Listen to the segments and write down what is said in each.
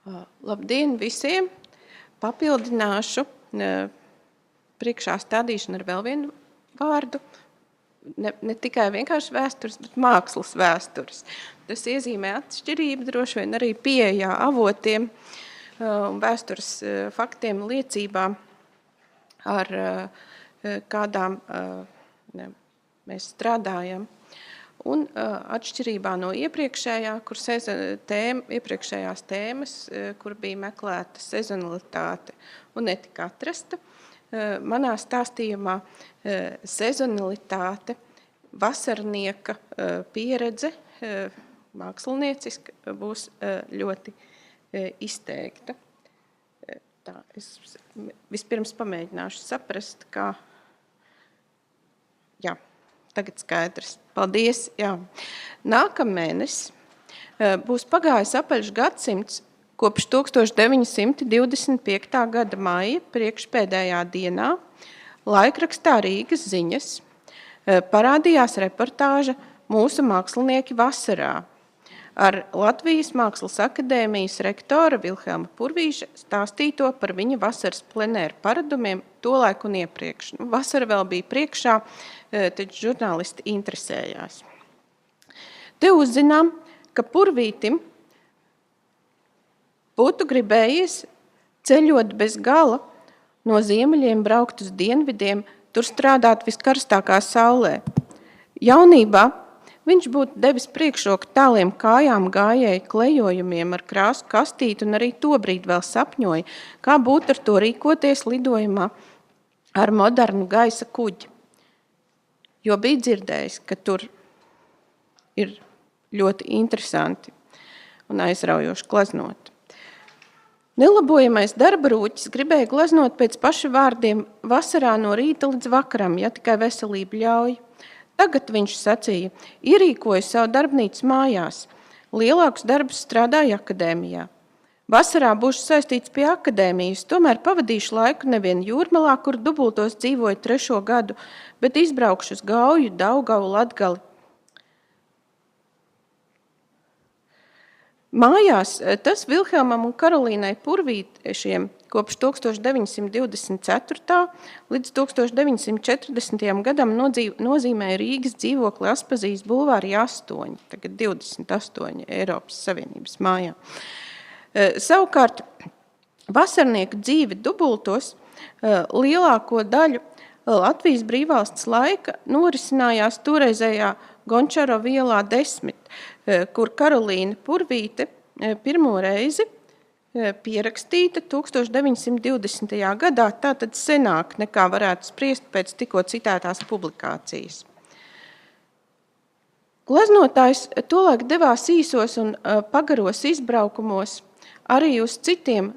Labdien visiem! Papildināšu priekšā stādīšanu ar vēl vienu vārdu. Ne tikai vienkārši vēstures, bet mākslas vēstures. Tas iezīmē atšķirību droši vien arī pieejā avotiem un vēstures faktiem, liecībām, ar kādām mēs strādājam. Un atšķirībā no iepriekšējās tēmas, kur bija meklēta sezonalitāte un netika atrasta, manā stāstījumā sezonalitāte, vasarnieka pieredze, mākslinieciska, būs ļoti izteikta. Tā, es vispirms pamēģināšu saprast, kā... Jā. Tagad skaidrs. Paldies. Jā. Nākamēnes būs pagājis apaļš gadsimts kopš 1925. gada maija priekšpēdējā dienā laikrakstā Rīgas ziņas parādījās reportāža Mūsu mākslinieki vasarā ar Latvijas Mākslas akadēmijas rektora Vilhelma Purvīša stāstīto par viņa vasaras plenēru paradumiem tolaik un iepriekš. Vasara vēl bija priekšā, taču žurnālisti interesējās. Te uzzinām, ka Purvītim būtu gribējies ceļot bez gala no ziemeļiem braukt uz dienvidiem, tur strādāt viskarstākā saulē. Jaunībā viņš būtu devis priekšroku tāliem kājām gājēju klejojumiem ar krāsu kastīti un arī tobrīd vēl sapņoja, kā būtu ar to rīkoties lidojumā ar modernu gaisa kuģi. Jo bija dzirdējis, ka tur ir ļoti interesanti un aizraujoši gleznot. Nelabojamais darba rūķis gribēja gleznot pēc paša vārdiem vasarā no rīta līdz vakaram, ja tikai veselība ļauj. Tagad viņš sacīja, ierīkoja savu darbnīcu mājās, lielākus darbus strādāja akadēmijā. Vasarā būšu saistīts pie akadēmijas, tomēr pavadīšu laiku nevien Jūrmalā, kur dubultos dzīvoju 3. gadu, bet izbraukšu uz Gauju, Daugavu, Latgali. Mājās tas Vilhelmam un Karolīnai Purvītiešiem kopš 1924. līdz 1940. gadam nozīmēja Rīgas dzīvokli Aspazijas bulvārī 8, tagad 28 Eiropas Savienības mājā. Savukārt, vasarnieku dzīve dubultos lielāko daļu Latvijas brīvvalsts laika norisinājās toreizējā Gončarova ielā 10, kur Karolīna Purvīte pirmo reizi pierakstīta 1920. gadā, tātad senāk nekā varētu spriest pēc tikko citētās publikācijas. Gleznotājs tolaik devās īsos un pagaros izbraukumos arī uz citām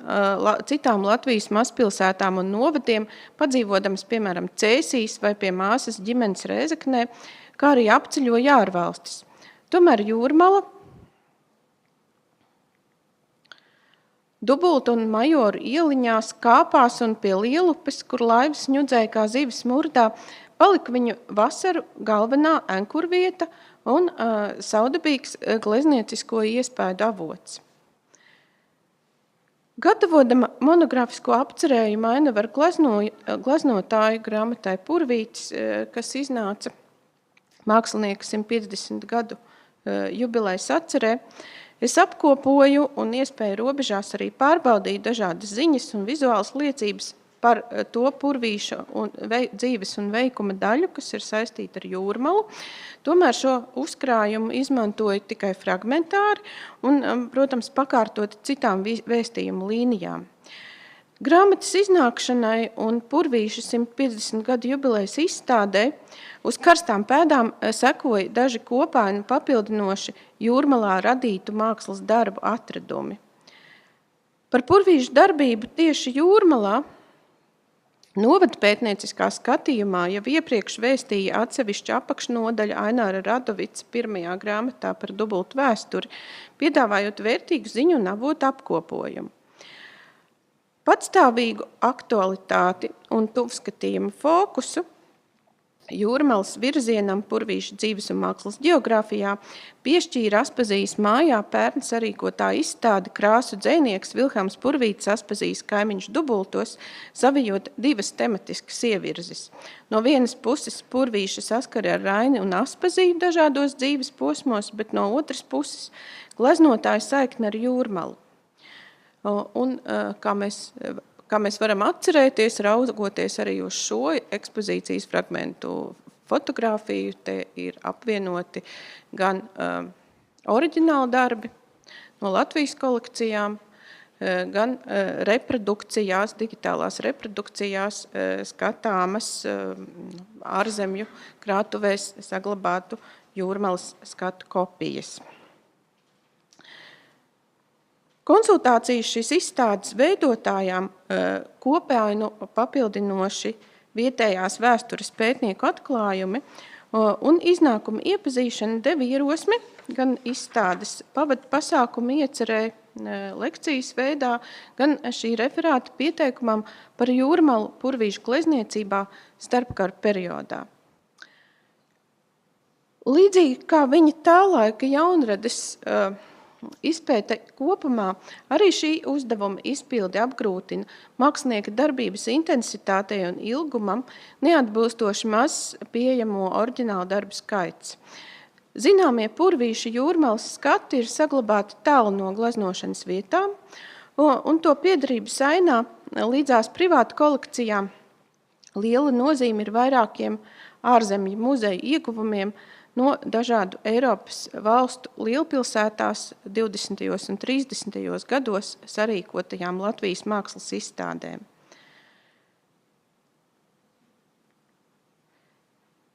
Latvijas mazpilsētām un novadiem, padzīvodams, piemēram, Cēsīs vai pie māsas ģimenes Rēzeknē, kā arī apceļoja ārvalstis. Tomēr Jūrmala, Dubultu un Majoru ieliņās, kāpās un pie Lielupes, kur laivas ņudzēja kā zivis murdā, palika viņu vasaru galvenā enkurvieta un saudabīgs glezniecisko iespēju avots. Gatavodama monografisko apcerējumu ainavu ar gleznotāju grāmatai Purvītis, kas iznāca mākslinieka 150 gadu jubilejas atcerē, es apkopoju un iespēju robežās arī pārbaudīju dažādas ziņas un vizuālas liecības par to Purvīša dzīves un veikuma daļu, kas ir saistīta ar Jūrmalu. Tomēr šo uzkrājumu izmantoju tikai fragmentāri un, protams, pakārtot citām vēstījumu līnijām. Grāmatas iznākšanai un Purvīša 150 gadu jubilejas izstādē uz karstām pēdām sekoja daži kopaini papildinoši Jūrmalā radītu mākslas darbu atradumi. Par Purvīša darbību tieši Jūrmalā novadpētnieciskā skatījumā jau iepriekš vēstīja atsevišķa apakšnodaļa Aināra Radovica pirmajā grāmatā par dubultu vēsturi, piedāvājot vērtīgu ziņu un avotu apkopojumu. Patstāvīgu aktualitāti un tuvskatījumu fokusu Jūrmalas virzienam Purvīša dzīves un mākslas ģeogrāfijā piešķīra Aspazijas mājā pērn sarīkotā izstāde krāsu dzejnieks Vilhelms Purvītis Aspazijas kaimiņš dubultos, savijot divas tematiskas ievirzes. No vienas puses Purvīša saskari ar Raini un Aspaziju dažādos dzīves posmos, bet no otras puses gleznotāja saikne ar Jūrmalu. Un kā mēs varam atcerēties, raugoties arī uz šo ekspozīcijas fragmentu fotogrāfiju, te ir apvienoti gan oriģināli darbi no Latvijas kolekcijām, gan reprodukcijās, digitālās reprodukcijās skatāmas ārzemju krātuvēs saglabātu Jūrmalas skatu kopijas. Konsultācijas šīs izstādes veidotājām kopēju papildinoši vietējās vēstures pētnieku atklājumi un iznākuma iepazīšana deva ierosmi gan izstādes pavadu pasākumu iecerē lekcijas veidā, gan šī referāta pieteikumam par Jūrmalu Purvīša glezniecībā starpkara periodā. Līdzīgi kā viņa tā laika jaunrades izpēte kopumā, arī šī uzdevuma izpildi apgrūtina mākslinieka darbības intensitātei un ilgumam neatbilstoši maz pieejamo oriģinālu darbu skaits. Zināmie Purvīša Jūrmalas skati ir saglabāti tālu no gleznošanas vietām, un to piedarības ainā līdzās privātu kolekcijām liela nozīme ir vairākiem ārzemju muzeju ieguvumiem no dažādu Eiropas valstu lielpilsētās 20. un 30. gados sarīkotajām Latvijas mākslas izstādēm.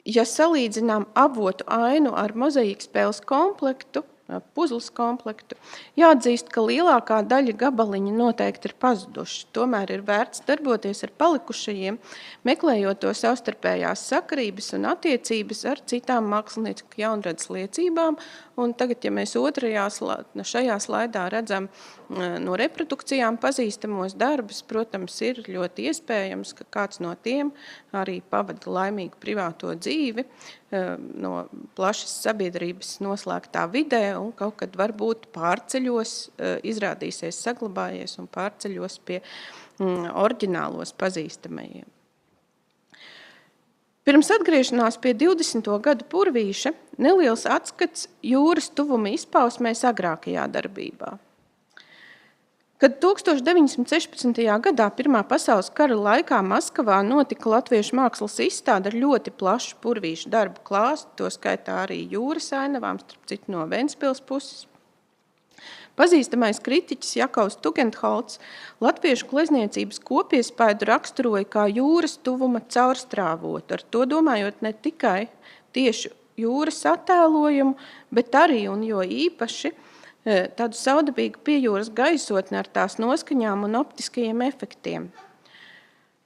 Ja salīdzinām avotu ainu ar mozaīkspēles komplektu, puzles komplektu, jāatzīst, ka lielākā daļa gabaliņa noteikti ir pazuduši. Tomēr ir vērts darboties ar palikušajiem, meklējot to savstarpējās sakarības un attiecības ar citām mākslinieku jaunradas liecībām. Un tagad, ja mēs šajā slaidā redzam no reprodukcijām pazīstamos darbus, protams, ir ļoti iespējams, ka kāds no tiem arī pavada laimīgu privāto dzīvi no plašas sabiedrības noslēgtā vidē un kaut kad varbūt pārceļos, izrādīsies saglabājies un pārceļos pie oriģinālos pazīstamajiem. Pirms atgriešanās pie 20. gadu Purvīša neliels atskats jūras tuvuma izpausmēs agrākajā darbībā. Kad 1916. gadā Pirmā pasaules kara laikā Maskavā notika latviešu mākslas izstāde ar ļoti plašu Purvīša darbu klāstu, to skaitā arī jūras ainavām, starp citu no Ventspils puses. Pazīstamais kritiķis Jakavs Tugendholts latviešu glezniecības kopiespaidu raksturoja kā jūras tuvuma caurstrāvotu, ar to domājot ne tikai tieši jūras attēlojumu, bet arī un jo īpaši tādu saudabīgu piejūras gaisotni ar tās noskaņām un optiskajiem efektiem.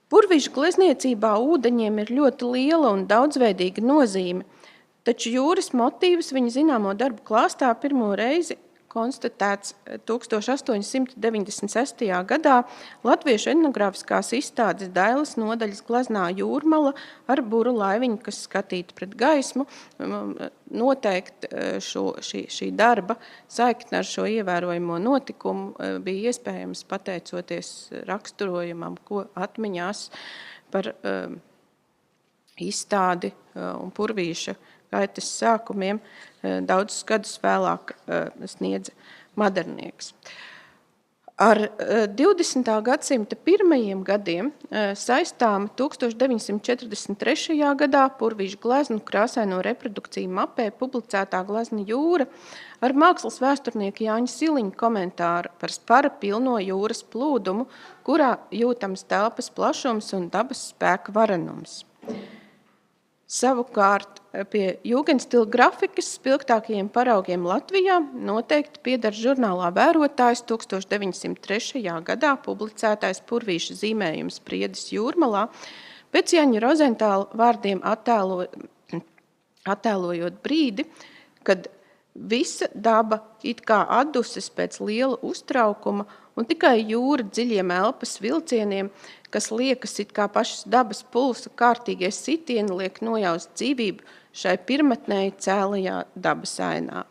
Purvīša glezniecībā ūdeņiem ir ļoti liela un daudzveidīga nozīme, taču jūras motīvs viņa zināmo darbu klāstā pirmo reizi konstatēts 1896. gadā Latviešu etnogrāfiskās izstādes Dailes nodaļas gleznā Jūrmala ar buru laiviņu, kas skatīta pret gaismu. Noteikti šī darba saikne ar šo ievērojamo notikumu bija iespējams pateicoties raksturojumam, ko atmiņās par izstādi un Purvīša gaitas sākumiem daudzus gadus vēlāk sniedza Madernieks. Ar 20. gadsimta pirmajiem gadiem saistāma 1943. gadā Purvīša gleznu krāsaino reprodukciju mapē publicētā glezna Jūra ar mākslas vēsturnieku Jāņa Siliņa komentāru par spara pilno jūras plūdumu, kurā jūtams telpas plašums un dabas spēka varenums. Savukārt pie jūgenstila grafikas spilgtākajiem paraugiem Latvijā noteikti pieder žurnālā Vērotājs 1903. gadā publicētais Purvīša zīmējums Priedis Jūrmalā, pēc Jaņa Rozentāla vārdiem attēlojot brīdi, kad visa daba it kā atduses pēc liela uztraukuma un tikai jūra dziļiem elpas vilcieniem, kas liekas it kā pašas dabas pulsa kārtīgie sitieni, liek nojaust dzīvību šai pirmatnēji cēlajā dabas ainā.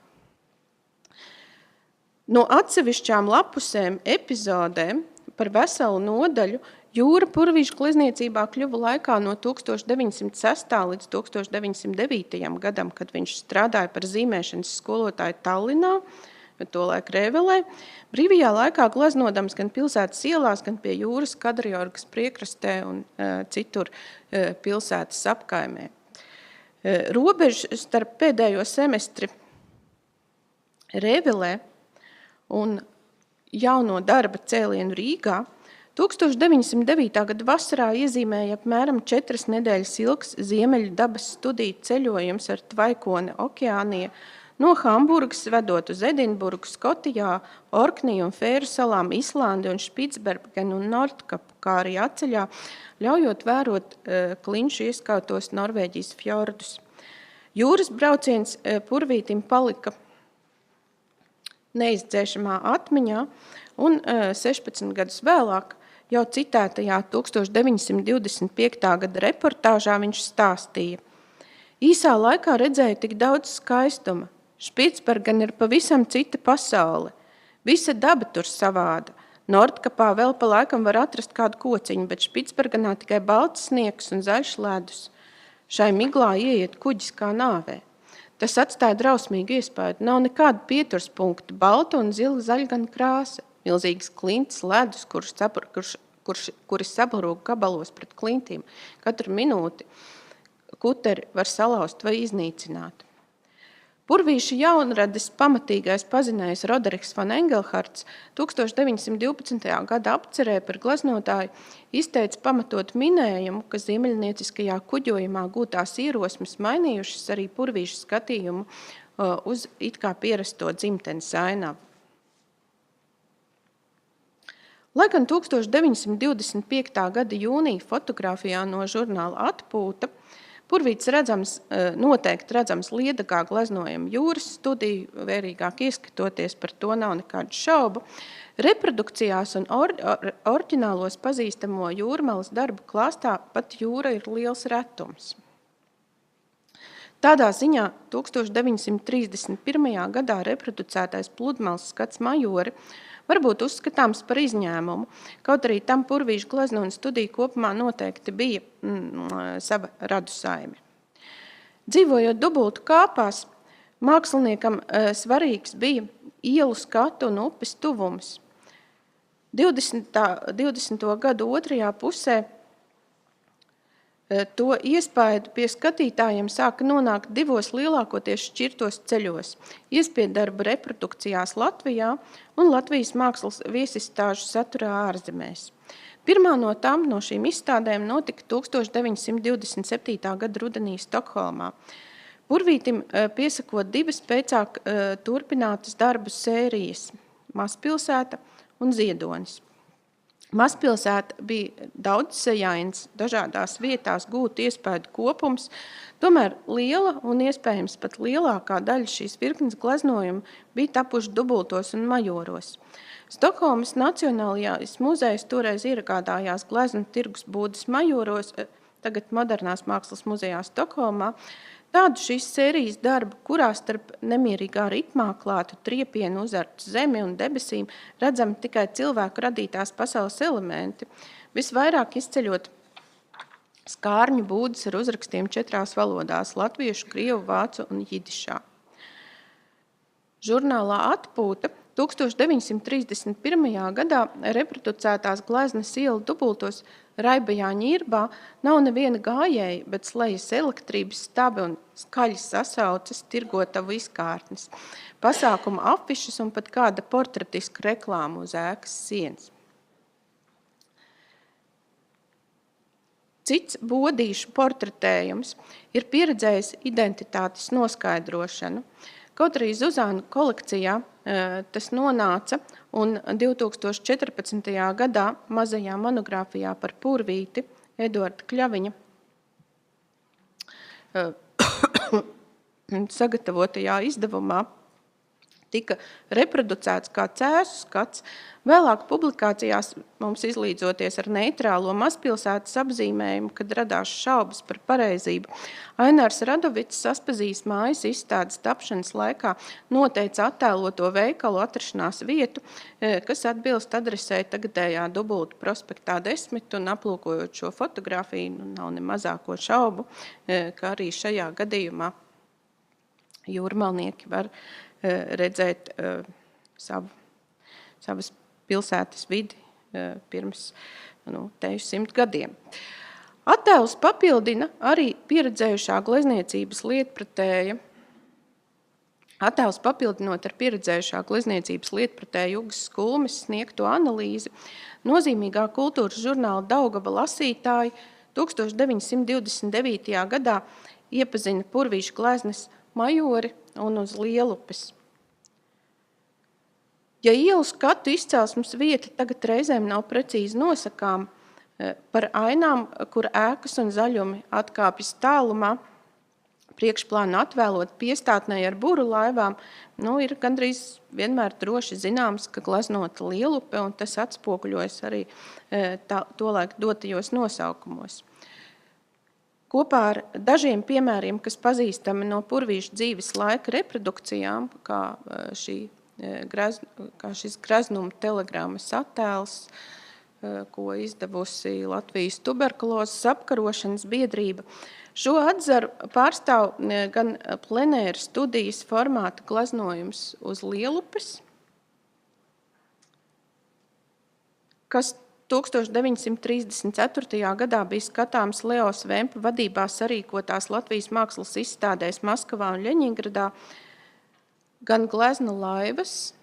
No atsevišķām lapusēm epizodēm par veselu nodaļu jūra Purvīša glezniecībā kļuva laikā no 1906. līdz 1909. gadam, kad viņš strādāja par zīmēšanas skolotāju Tallinā, tolaik Rēvelē, brīvajā laikā gleznodams gan pilsētas ielās, gan pie jūras Kadriorgas priekrastē un citur pilsētas apkaimē. Robeža starp pēdējo semestri Rēvelē un jauno darba cēlienu Rīgā 1909. gada vasarā iezīmēja apmēram 4 nedēļas ilgs ziemeļu dabas studiju ceļojums ar Tvaikone okeānija no Hamburgas vedot uz Edinburgu, Skotijā, Orkniju un Fēru salām, Islandi un Špicbergenu un Nordkapu, kā arī atceļā, ļaujot vērot klinšu ieskautos Norvēģijas fjordus. Jūras brauciens Purvītim palika neizdzēšamā atmiņā, un 16 gadus vēlāk, jau citētajā 1925. gada reportāžā viņš stāstīja. Īsā laikā redzēju tik daudz skaistuma. Špicbergena ir pavisam cita pasaule. Visa daba tur savāda. Nordkapā vēl pa laikam var atrast kādu kociņu, bet Špicbergenā tikai balts sniegs un zaļš ledus. Šai miglā ieiet kuģis kā nāvē. Tas atstāja drausmīgu iespēju. Nav nekāda pieturs punkta, balta un zila zaļgana krāsa, milzīgas klintis, ledus, kuri sabarūk gabalos pret klintīm. Katru minūti kuteri var salauzt vai iznīcināt. Purvīša jaunradis pamatīgais pazinējs Roderiks van Engelhards 1912. gada apcerē par gleznotāju izteica pamatot minējumu, ka ziemeļnieciskajā kuģojumā gūtās ierosmes mainījušas arī Purvīša skatījumu uz it kā pierasto dzimtenes ainavu. Lai gan 1925. gada jūnija fotografijā no žurnāla Atpūta Purvīts noteikti redzams liedagā gleznojumu jūras studiju, vērīgāk ieskatoties, par to nav nekādu šaubu. Reprodukcijās un oriģinālos pazīstamo jūrmalas darbu klāstā pat jūra ir liels retums. Tādā ziņā 1931. gadā reproducētais pludmales skats Majori var būt uzskatāms par izņēmumu, kaut arī tam Purvīša gleznojumu studija kopumā noteikti bija sava radusaime. Dzīvojot dubultu kāpās, māksliniekam svarīgs bija ielu skatu un upes tuvums. 20. gadu otrajā pusē to iespaidu pie skatītājiem sāka nonākt divos lielākoties šķirtos ceļos – iespiedarbu reprodukcijās Latvijā un Latvijas mākslas viesistāžu saturā ārzemēs. Pirmā no tām no šīm izstādēm notika 1927. gada rudenī Stokholmā. Purvītim piesakot divas pēcāk turpinātas darbu sērijas – Mazpilsēta un Ziedonis. Mazpilsēta bija daudzsejains, dažādās vietās gūt iespaidu kopums, tomēr liela un iespējams pat lielākā daļa šīs virknes gleznojumu bija tapuši dubultos un majoros. Stokholmas Nacionālajais muzejs toreiz iegādājās gleznu tirgus būdes majoros, tagad Modernās mākslas muzejā Stokholmā, tādu šīs sērijas darbu, kurā starp nemierīgā ritmā klātu triepienu uzartu zemi un debesīm redzam tikai cilvēku radītās pasaules elementi, visvairāk izceļot skārņu būdes ar uzrakstiem 4 valodās – latviešu, krievu, vācu un jidišā. Žurnālā Atpūta 1931. gadā reproducētās gleznas ielu dubultos Raibajā Ņirbā nav neviena gājēja, bet slejas elektrības stabi un skaļas sasauces tirgotavu izkārtnes, pasākuma afišas un pat kāda portretiska reklāma uz ēkas sienas. Cits bodīšu portretējums ir pieredzējis identitātes noskaidrošanu. Kaut arī Zuzāna kolekcijā tas nonāca un 2014. gadā mazajā monogrāfijā par Purvīti Eduarda Kļaviņa sagatavotajā izdevumā tika reproducēts kā cēsu skats. Vēlāk publikācijās mums izlīdzoties ar neitrālo mazpilsētas apzīmējumu, kad radās šaubas par pareizību, Ainārs Radovits saspazījis mājas izstādes tapšanas laikā noteica attēloto veikalu atrašanās vietu, kas atbilst adresē tagadējā Dubultu prospektā 10, un aplūkojot šo fotografiju, nav ne mazāko šaubu, ka arī šajā gadījumā jūrmalnieki var redzēt savas pilsētas vidi pirms 100 gadiem. Attēlus papildina arī pieredzējušā glezniecības lietpratēja. Attēlus papildinot ar pieredzējušā glezniecības lietpratēja Ugas Skulmes sniegto analīzi, nozīmīgā kultūras žurnāla Daugava lasītāji 1929. gadā iepazina Purvīša gleznes Majori un uz Lielupes. Ja ielu skatu izcelsmes vieta tagad reizēm nav precīzi nosakām, par ainām, kur ēkas un zaļumi atkāpjas tālumā, priekšplānu atvēlot piestātnē ar buru laivām, ir gandrīz vienmēr droši zināms, ka gleznota Lielupe, un tas atspoguļojas arī tolaik dotajos nosaukumos. Kopā ar dažiem piemēriem, kas pazīstami no Purvīša dzīves laika reprodukcijām, kā šis greznuma telegrammas attēls, ko izdevusi Latvijas tuberkulozes apkarošanas biedrība, šo atzaru pārstāv gan plenēra studijas formāta gleznojums uz Lielupes, kas 1934. gadā bija skatāms Leos Vempa vadībā sarīkotās Latvijas mākslas izstādēs Maskavā un Ļeņingradā, gan glezna laivas,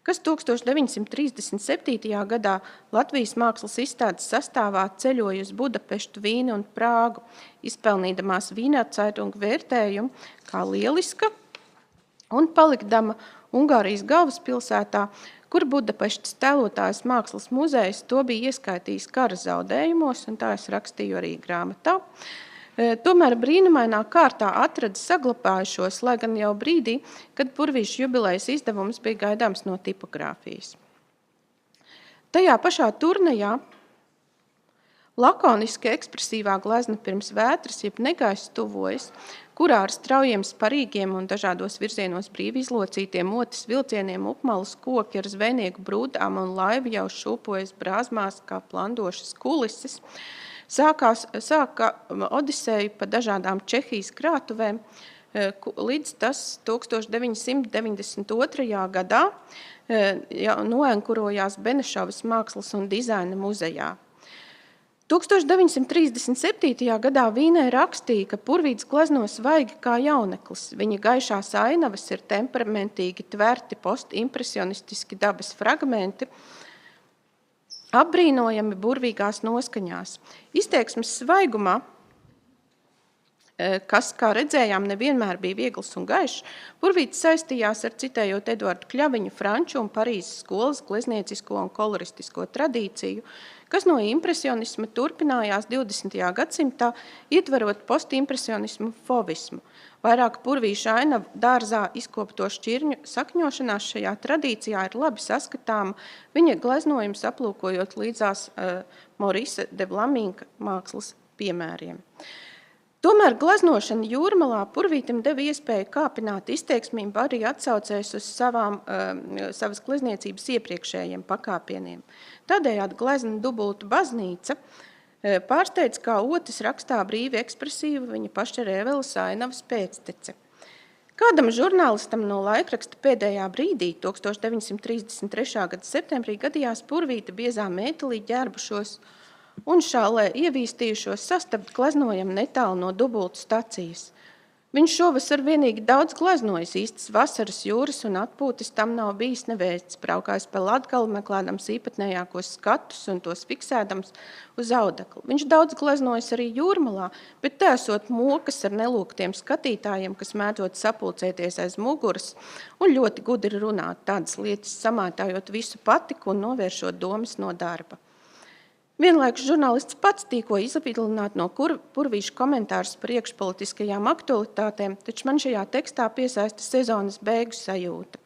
kas 1937. gadā Latvijas mākslas izstādes sastāvā ceļoja uz Budapeštu, Vīni un Prāgu, izpelnīdamās Vīnā Zeitunga vērtējumu kā lieliska un palikdama Ungārijas galvaspilsētā, kur Budapeštas tēlotājs mākslas muzejs to bija ieskaitījis kara zaudējumos, un tā es rakstīju arī grāmatā. Tomēr brīnumainā kārtā atrada saglabājušos, lai gan jau brīdī, kad Purvīša jubilejas izdevums bija gaidāms no tipogrāfijas. Tajā pašā turnejā lakoniski ekspresīvā glezna pirms vētras, jeb negaisa tuvojas, kurā ar straujiem sparīgiem un dažādos virzienos brīvi izlocītiem otas vilcieniem upmalas koki ar zvejnieku brūdām un laiva jau šūpojas brāzmās kā plandošas kulises, sāka Odiseju pa dažādām Čehijas krātuvēm, līdz tas 1992. gadā noenkurojās Benešovas mākslas un dizaina muzejā. 1937. gadā Vīnē rakstīja, ka Purvīts glezno svaigi kā jauneklis. Viņa gaišās ainavas ir temperamentīgi tverti postimpresionistiski dabas fragmenti, apbrīnojami burvīgās noskaņās. Izteiksmes svaigumā, kas, kā redzējām, nevienmēr bija viegls un gaišs, Purvīts saistījās ar, citējot Eduardu Kļaviņu, franču un Parīzes skolas glezniecisko un koloristisko tradīciju, kas no impresionisma turpinājās 20. gadsimtā, ietverot postimpresionismu fovismu. Vairāk Purvīša ainavu dārzā izkopto šķirņu sakņošanās šajā tradīcijā ir labi saskatāma, viņa gleznojums aplūkojot līdzās Maurice de Vlaminka mākslas piemēriem. Tomēr gleznošana Jūrmalā Purvītim deva iespēju kāpināt izteiksmību arī atsaucēs uz savas glezniecības iepriekšējiem pakāpieniem. Tādējādi glezna Dubultu baznīca pārsteidz kā otas rakstā brīvi ekspresīva viņa paša Rēveles ainavas pēctece. Kādam žurnālistam no laikraksta pēdējā brīdī, 1933. gada septembrī, gadījās Purvīta biezā mētelī ģērbušos un šālē ievīstījušos sastapt gleznojam netālu no Dubultu stacijas. Viņš šovasar vienīgi daudz gleznojas, īstas vasaras jūras un atpūtas tam nav bijis nevēsts, braukājis pa Latgali, meklēdams īpatnējākos skatus un tos fiksēdams uz audekli. Viņš daudz gleznojas arī Jūrmalā, bet te esot mokas ar nelūgtiem skatītājiem, kas mēdzot sapulcēties aiz muguras un ļoti gudri runāt tādas lietas, samētājot visu patiku un novēršot domas no darba. Vienlaikus žurnālists pats tīko izvilināt no Purvīša komentārus par iekšpolitiskajām aktualitātēm, taču man šajā tekstā piesaista sezonas beigu sajūta.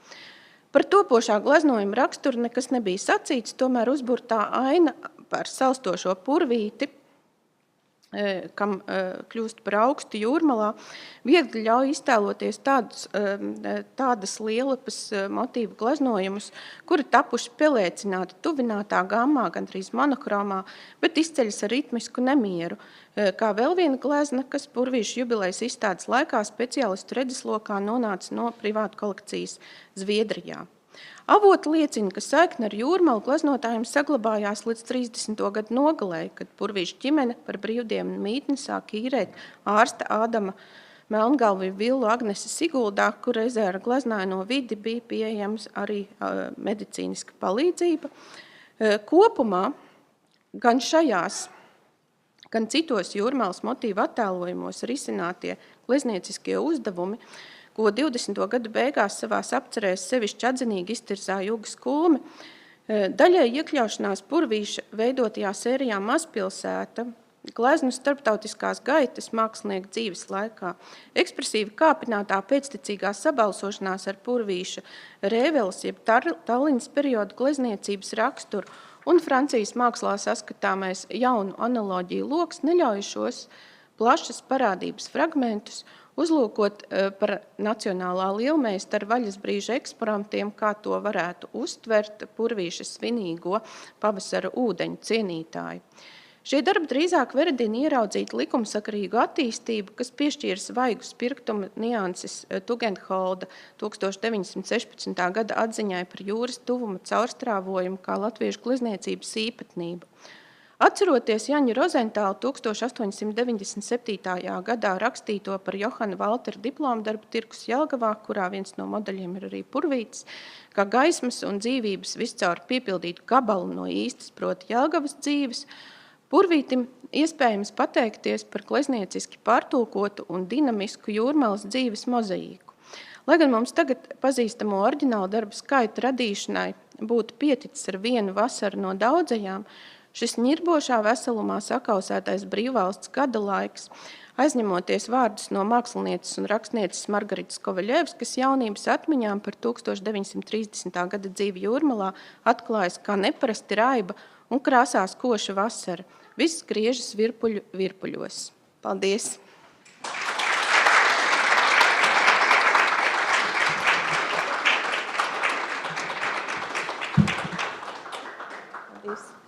Par topošā gleznojuma raksturu nekas nebija sacīts, tomēr uzburtā aina par salstošo Purvīti, kam kļūst par augstu Jūrmalā, viegli ļauj iztēloties tādas lielapas motīvu gleznojumus, kuri tapuši pelēcināti tuvinātā gammā, gandrīz monokromā, bet izceļas ar ritmisku nemieru, kā vēl viena glezna, kas Purvīša jubilejas izstādes laikā speciālistu redzeslokā nonāca no privātu kolekcijas Zviedrijā. Avoti liecina, ka saikne ar Jūrmalu gleznotājiem saglabājās līdz 30. gadu nogalē, kad Purvīša ģimene par brīvdienu mītni sāk īrēt ārsta Ādama Melngalvi villu Agnese Siguldā, kur reizē ar gleznājumu vidi bija pieejams arī medicīniska palīdzība. Kopumā gan šajās, gan citos Jūrmalas motīvu attēlojumos risinātie gleznieciskie uzdevumi, ko 20. gadu beigās savās apcerēs sevišķi atzinīgi iztirzāja Ugas Kulme, daļai iekļaušanās Purvīša veidotajā sērijā Mazpilsēta, gleznu starptautiskās gaitas mākslinieku dzīves laikā, ekspresīvi kāpinātā pēctecīgā sabalsošanās ar Purvīša Rēveles jeb Tallinas periodu glezniecības raksturu un Francijas mākslā saskatāmais jaunu analoģiju loks neļaujušos plašas parādības fragmentus uzlūkot par nacionālā lielmeistara vaļas brīža eksponatiem, kā to varētu uztvert Purvīša svinīgo pavasara ūdeņu cienītāji. Šie darbi drīzāk veredina ieraudzīt likumsakarīgu attīstību, kas piešķīra svaigu spirktuma nianses Tugendholda 1916. gada atziņai par jūras tuvuma caurstrāvojumu kā latviešu glezniecības īpatnību. Atceroties Jaņa Rozentāla 1897. gadā rakstīto par Johana Valtera diplomdarbu Tirkus Jelgavā, kurā viens no modeļiem ir arī Purvītis, kā gaismas un dzīvības viscaur piepildītu gabalu no īstas, proti Jelgavas dzīves, Purvītim iespējams pateikties par gleznieciski pārtulkotu un dinamisku Jūrmalas dzīves mozaīku. Lai gan mums tagad pazīstamo oriģinālu darbu skaita radīšanai būtu pieticis ar vienu vasaru no daudzajām, šis ņirbošā veselumā sakausētais brīvvalsts gada laiks, aizņemoties vārdus no mākslinieces un rakstnieces Margaritas Kovaļevskas jaunības atmiņām par 1930. gada dzīvi Jūrmalā, atklājas kā neparasti raiba un krāsās koša vasara. Viss griežas virpuļos. Paldies! Paldies!